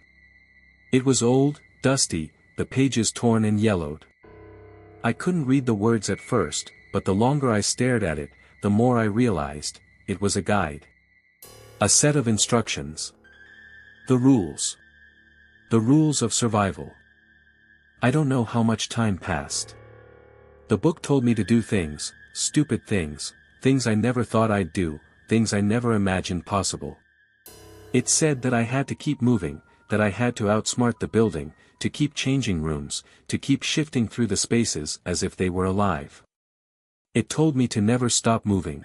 It was old, dusty, the pages torn and yellowed. I couldn't read the words at first, but the longer I stared at it, the more I realized, it was a guide. A set of instructions. The rules. The rules of survival. I don't know how much time passed. The book told me to do things, stupid things, things I never thought I'd do, things I never imagined possible. It said that I had to keep moving, that I had to outsmart the building, to keep changing rooms, to keep shifting through the spaces as if they were alive. It told me to never stop moving.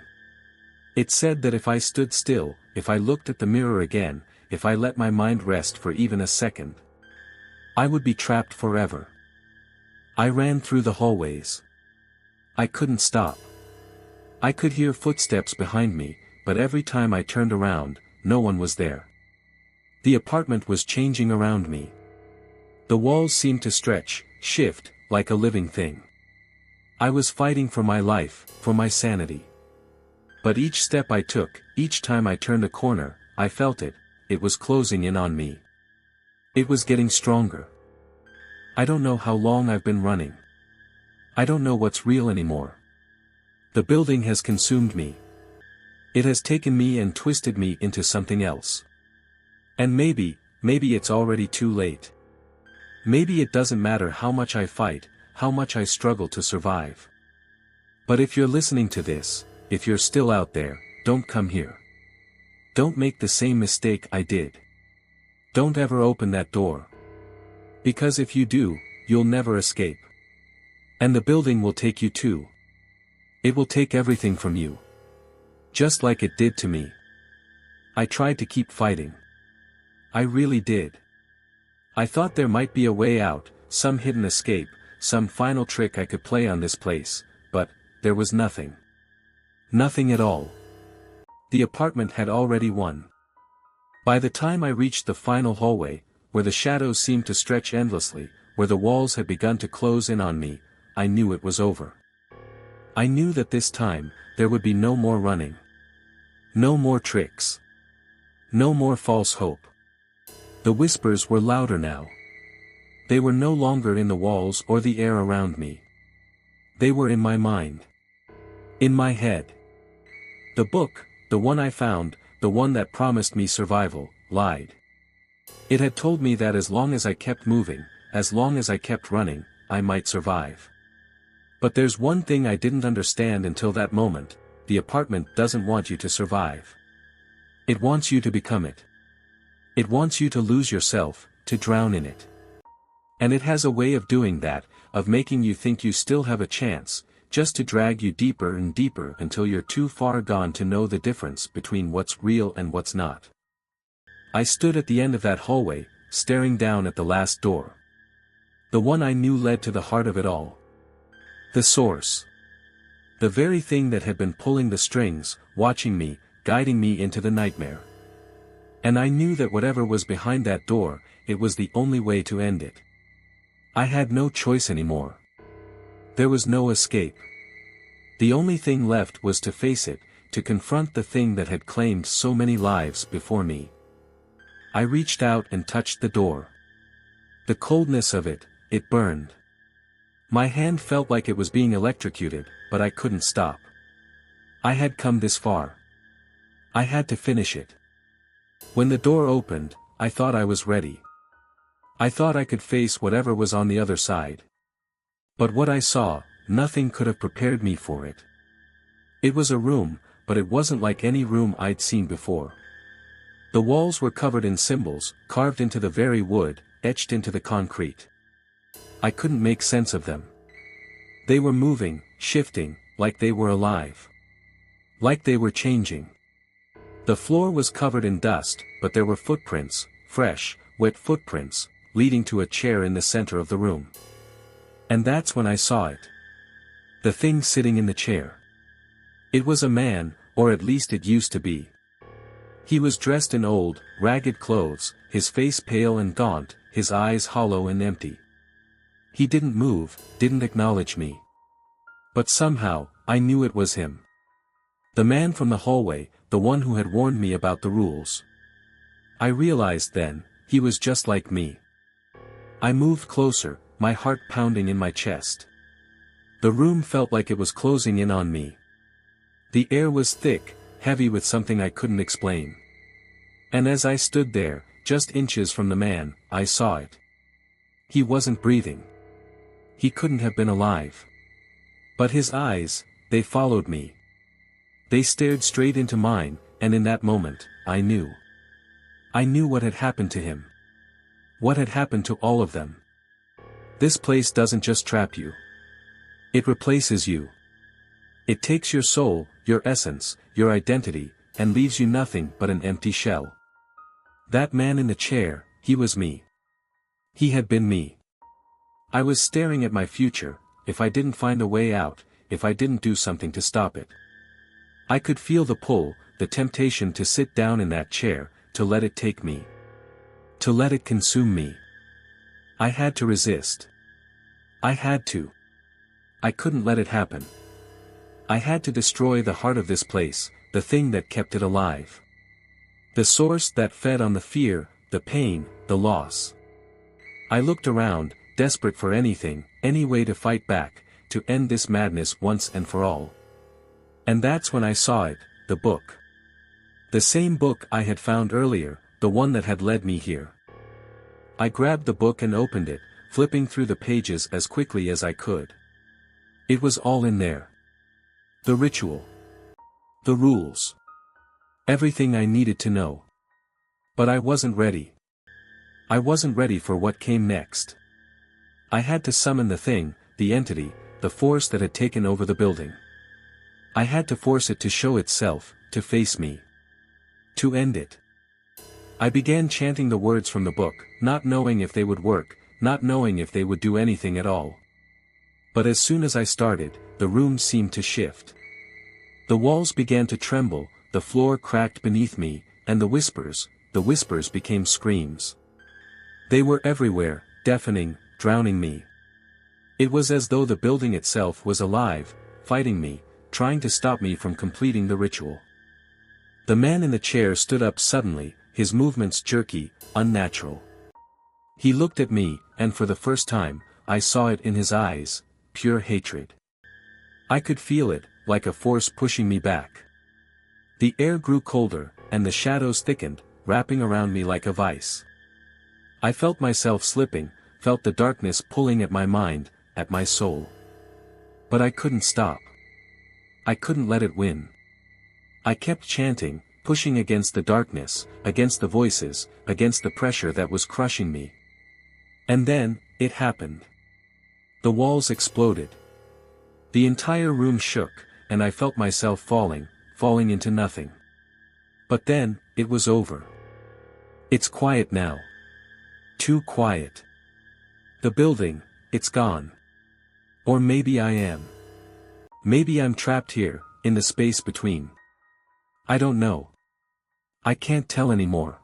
It said that if I stood still, if I looked at the mirror again, if I let my mind rest for even a second, I would be trapped forever. I ran through the hallways. I couldn't stop. I could hear footsteps behind me, but every time I turned around, no one was there. The apartment was changing around me. The walls seemed to stretch, shift, like a living thing. I was fighting for my life, for my sanity. But each step I took, each time I turned a corner, I felt it, it was closing in on me. It was getting stronger. I don't know how long I've been running. I don't know what's real anymore. The building has consumed me. It has taken me and twisted me into something else. And maybe it's already too late. Maybe it doesn't matter how much I fight, how much I struggle to survive. But if you're listening to this, if you're still out there, don't come here. Don't make the same mistake I did. Don't ever open that door. Because if you do, you'll never escape. And the building will take you too. It will take everything from you. Just like it did to me. I tried to keep fighting. I really did. I thought there might be a way out, some hidden escape, some final trick I could play on this place, but there was nothing. Nothing at all. The apartment had already won. By the time I reached the final hallway, where the shadows seemed to stretch endlessly, where the walls had begun to close in on me, I knew it was over. I knew that this time, there would be no more running. No more tricks. No more false hope. The whispers were louder now. They were no longer in the walls or the air around me. They were in my mind. In my head. The book, the one I found, the one that promised me survival, lied. It had told me that as long as I kept moving, as long as I kept running, I might survive. But there's one thing I didn't understand until that moment: the apartment doesn't want you to survive. It wants you to become it. It wants you to lose yourself, to drown in it. And it has a way of doing that, of making you think you still have a chance, just to drag you deeper and deeper until you're too far gone to know the difference between what's real and what's not. I stood at the end of that hallway, staring down at the last door. The one I knew led to the heart of it all. The source. The very thing that had been pulling the strings, watching me, guiding me into the nightmare. And I knew that whatever was behind that door, it was the only way to end it. I had no choice anymore. There was no escape. The only thing left was to face it, to confront the thing that had claimed so many lives before me. I reached out and touched the door. The coldness of it, it burned. My hand felt like it was being electrocuted, but I couldn't stop. I had come this far. I had to finish it. When the door opened, I thought I was ready. I thought I could face whatever was on the other side. But what I saw, nothing could have prepared me for it. It was a room, but it wasn't like any room I'd seen before. The walls were covered in symbols, carved into the very wood, etched into the concrete. I couldn't make sense of them. They were moving, shifting, like they were alive. Like they were changing. The floor was covered in dust, but there were footprints, fresh, wet footprints, leading to a chair in the center of the room. And that's when I saw it. The thing sitting in the chair. It was a man, or at least it used to be. He was dressed in old, ragged clothes, his face pale and gaunt, his eyes hollow and empty. He didn't move, didn't acknowledge me. But somehow, I knew it was him. The man from the hallway, the one who had warned me about the rules. I realized then, he was just like me. I moved closer, my heart pounding in my chest. The room felt like it was closing in on me. The air was thick, heavy with something I couldn't explain. And as I stood there, just inches from the man, I saw it. He wasn't breathing. He couldn't have been alive. But his eyes, they followed me. They stared straight into mine, and in that moment, I knew. I knew what had happened to him. What had happened to all of them. This place doesn't just trap you. It replaces you. It takes your soul, your essence, your identity, and leaves you nothing but an empty shell. That man in the chair, he was me. He had been me. I was staring at my future, if I didn't find a way out, if I didn't do something to stop it. I could feel the pull, the temptation to sit down in that chair, to let it take me. To let it consume me. I had to resist. I had to. I couldn't let it happen. I had to destroy the heart of this place, the thing that kept it alive. The source that fed on the fear, the pain, the loss. I looked around, desperate for anything, any way to fight back, to end this madness once and for all. And that's when I saw it, the book. The same book I had found earlier, the one that had led me here. I grabbed the book and opened it, flipping through the pages as quickly as I could. It was all in there. The ritual. The rules. Everything I needed to know. But I wasn't ready. I wasn't ready for what came next. I had to summon the thing, the entity, the force that had taken over the building. I had to force it to show itself, to face me. To end it. I began chanting the words from the book, not knowing if they would work, not knowing if they would do anything at all. But as soon as I started, the room seemed to shift. The walls began to tremble, the floor cracked beneath me, and the whispers became screams. They were everywhere, deafening, drowning me. It was as though the building itself was alive, fighting me, trying to stop me from completing the ritual. The man in the chair stood up suddenly, his movements jerky, unnatural. He looked at me, and for the first time, I saw it in his eyes, pure hatred. I could feel it, like a force pushing me back. The air grew colder, and the shadows thickened, wrapping around me like a vice. I felt myself slipping, felt the darkness pulling at my mind, at my soul. But I couldn't stop. I couldn't let it win. I kept chanting, pushing against the darkness, against the voices, against the pressure that was crushing me. And then, it happened. The walls exploded. The entire room shook, and I felt myself falling into nothing. But then, it was over. It's quiet now. Too quiet. The building, it's gone. Or maybe I am. Maybe I'm trapped here, in the space between. I don't know. I can't tell anymore.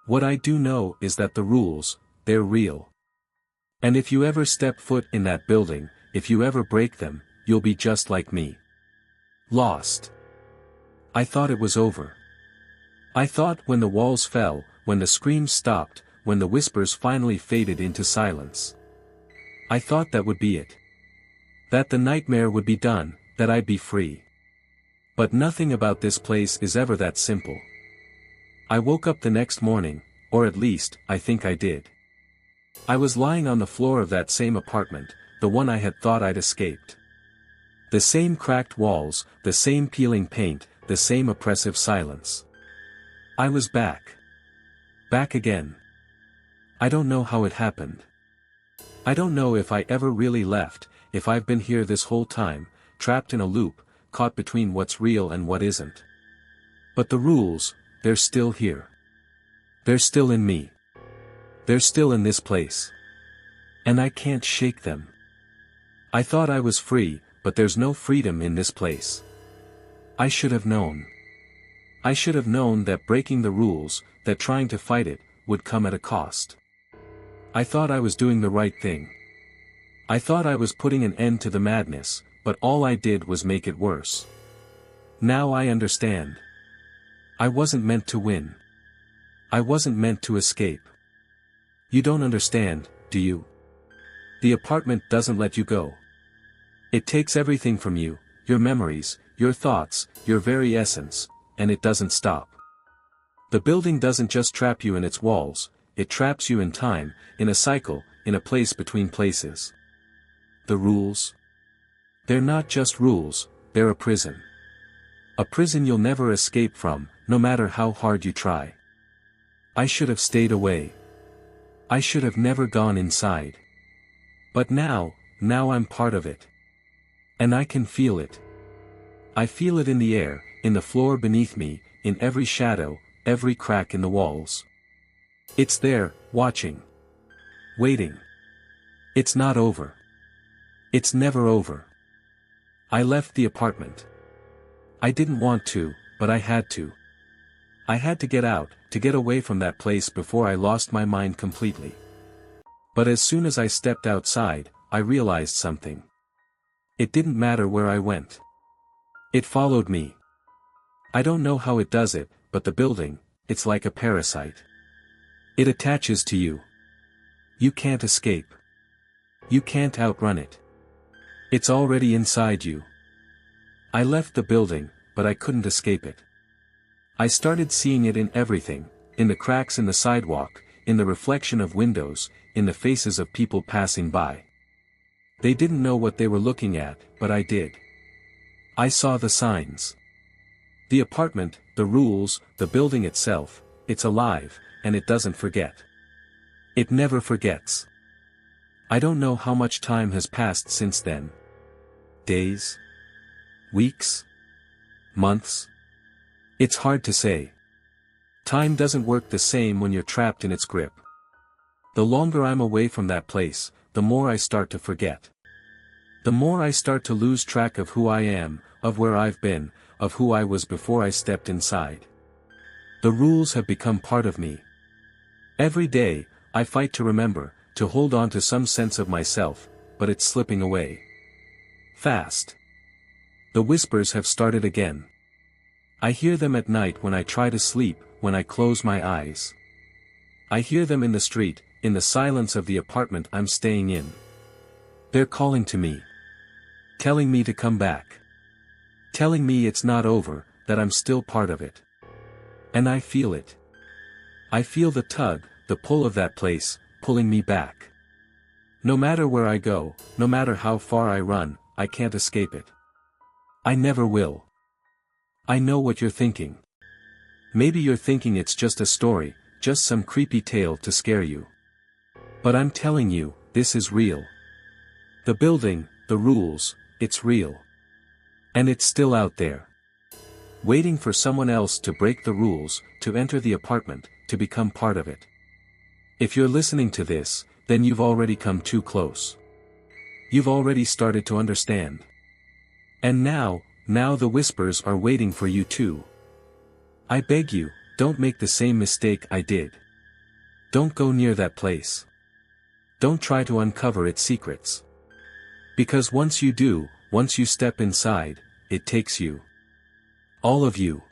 What I do know is that the rules, they're real. And if you ever step foot in that building, if you ever break them, you'll be just like me. Lost. I thought it was over. I thought when the walls fell, when the screams stopped, when the whispers finally faded into silence. I thought that would be it. That the nightmare would be done, that I'd be free. But nothing about this place is ever that simple. I woke up the next morning, or at least, I think I did. I was lying on the floor of that same apartment, the one I had thought I'd escaped. The same cracked walls, the same peeling paint, the same oppressive silence. I was back. Back again. I don't know how it happened. I don't know if I ever really left, if I've been here this whole time, trapped in a loop, caught between what's real and what isn't. But the rules, they're still here. They're still in me. They're still in this place. And I can't shake them. I thought I was free, but there's no freedom in this place. I should have known. I should have known that breaking the rules, that trying to fight it, would come at a cost. I thought I was doing the right thing. I thought I was putting an end to the madness, but all I did was make it worse. Now I understand. I wasn't meant to win. I wasn't meant to escape. You don't understand, do you? The apartment doesn't let you go. It takes everything from you, your memories, your thoughts, your very essence, and it doesn't stop. The building doesn't just trap you in its walls, it traps you in time, in a cycle, in a place between places. The rules? They're not just rules, they're a prison. A prison you'll never escape from, no matter how hard you try. I should have stayed away. I should have never gone inside. But now I'm part of it. And I can feel it. I feel it in the air, in the floor beneath me, in every shadow, every crack in the walls. It's there, watching. Waiting. It's not over. It's never over. I left the apartment. I didn't want to, but I had to. I had to get out, to get away from that place before I lost my mind completely. But as soon as I stepped outside, I realized something. It didn't matter where I went. It followed me. I don't know how it does it, but the building, it's like a parasite. It attaches to you. You can't escape. You can't outrun it. It's already inside you. I left the building, but I couldn't escape it. I started seeing it in everything, in the cracks in the sidewalk, in the reflection of windows, in the faces of people passing by. They didn't know what they were looking at, but I did. I saw the signs. The apartment, the rules, the building itself, it's alive, and it doesn't forget. It never forgets. I don't know how much time has passed since then. Days? Weeks? Months? It's hard to say. Time doesn't work the same when you're trapped in its grip. The longer I'm away from that place, the more I start to forget. The more I start to lose track of who I am, of where I've been, of who I was before I stepped inside. The rules have become part of me. Every day, I fight to remember, to hold on to some sense of myself, but it's slipping away. Fast. The whispers have started again. I hear them at night when I try to sleep, when I close my eyes. I hear them in the street, in the silence of the apartment I'm staying in. They're calling to me. Telling me to come back. Telling me it's not over, that I'm still part of it. And I feel it. I feel the tug, the pull of that place, pulling me back. No matter where I go, no matter how far I run, I can't escape it. I never will. I know what you're thinking. Maybe you're thinking it's just a story, just some creepy tale to scare you. But I'm telling you, this is real. The building, the rules, it's real. And it's still out there. Waiting for someone else to break the rules, to enter the apartment, to become part of it. If you're listening to this, then you've already come too close. You've already started to understand. And now the whispers are waiting for you too. I beg you, don't make the same mistake I did. Don't go near that place. Don't try to uncover its secrets. Because once you do, once you step inside, it takes you. All of you.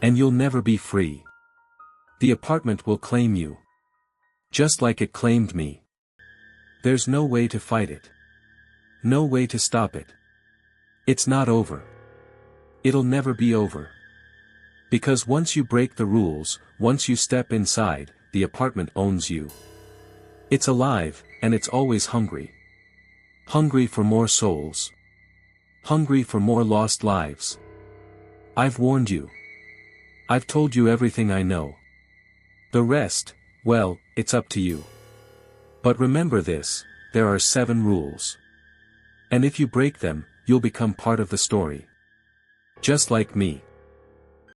And you'll never be free. The apartment will claim you. Just like it claimed me. There's no way to fight it. No way to stop it. It's not over. It'll never be over. Because once you break the rules, once you step inside, the apartment owns you. It's alive, and it's always hungry. Hungry for more souls. Hungry for more lost lives. I've warned you. I've told you everything I know. The rest, well, it's up to you. But remember this, there are 7 rules. And if you break them, you'll become part of the story. Just like me.